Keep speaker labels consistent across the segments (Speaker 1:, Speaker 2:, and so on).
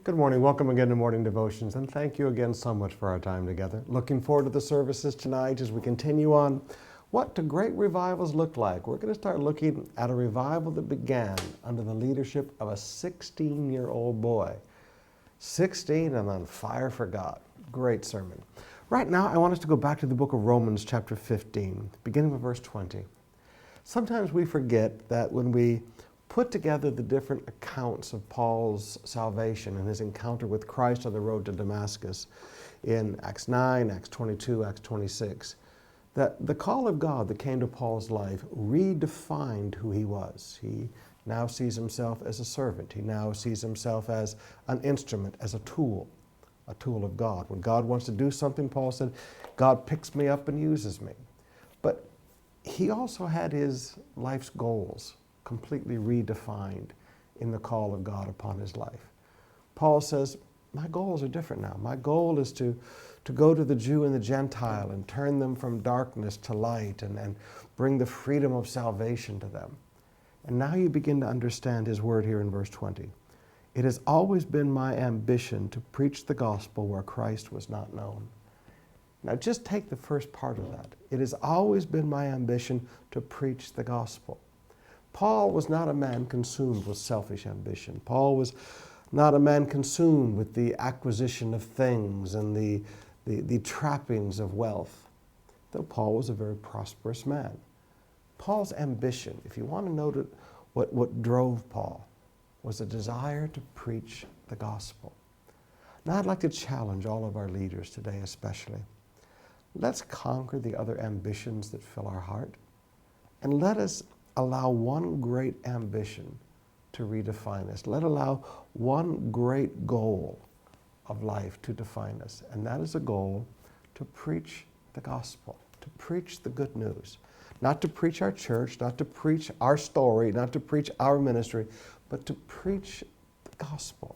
Speaker 1: Good morning. Welcome again to Morning Devotions, and thank you again so much for our time together. Looking forward to the services tonight as we continue on what do great revivals look like. We're going to start looking at a revival that began under the leadership of a 16-year-old boy. 16 and on fire for God. Great sermon. Right now, I want us to go back to the book of Romans chapter 15, beginning with verse 20. Sometimes we forget that when we put together the different accounts of Paul's salvation and his encounter with Christ on the road to Damascus in Acts 9, Acts 22, Acts 26, that the call of God that came to Paul's life redefined who he was. He now sees himself as a servant. He now sees himself as an instrument, as a tool of God. When God wants to do something, Paul said, God picks me up and uses me. But he also had his life's goals completely redefined in the call of God upon his life. Paul says, my goals are different now. My goal is to go to the Jew and the Gentile and turn them from darkness to light and bring the freedom of salvation to them. And now you begin to understand his word here in verse 20. It has always been my ambition to preach the gospel where Christ was not known. Now just take the first part of that. It has always been my ambition to preach the gospel. Paul was not a man consumed with selfish ambition. Paul was not a man consumed with the acquisition of things and the trappings of wealth, though Paul was a very prosperous man. Paul's ambition, if you want to know what drove Paul, was a desire to preach the gospel. Now I'd like to challenge all of our leaders today especially. Let's conquer the other ambitions that fill our heart, and let us allow one great ambition to redefine us. Let allow one great goal of life to define us, and that is a goal to preach the gospel, to preach the good news. Not to preach our church, not to preach our story, not to preach our ministry, but to preach the gospel.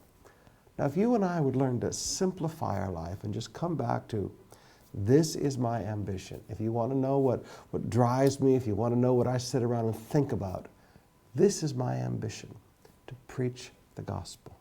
Speaker 1: Now, if you and I would learn to simplify our life and just come back to, this is my ambition. If you want to know what drives me, if you want to know what I sit around and think about, this is my ambition, to preach the gospel.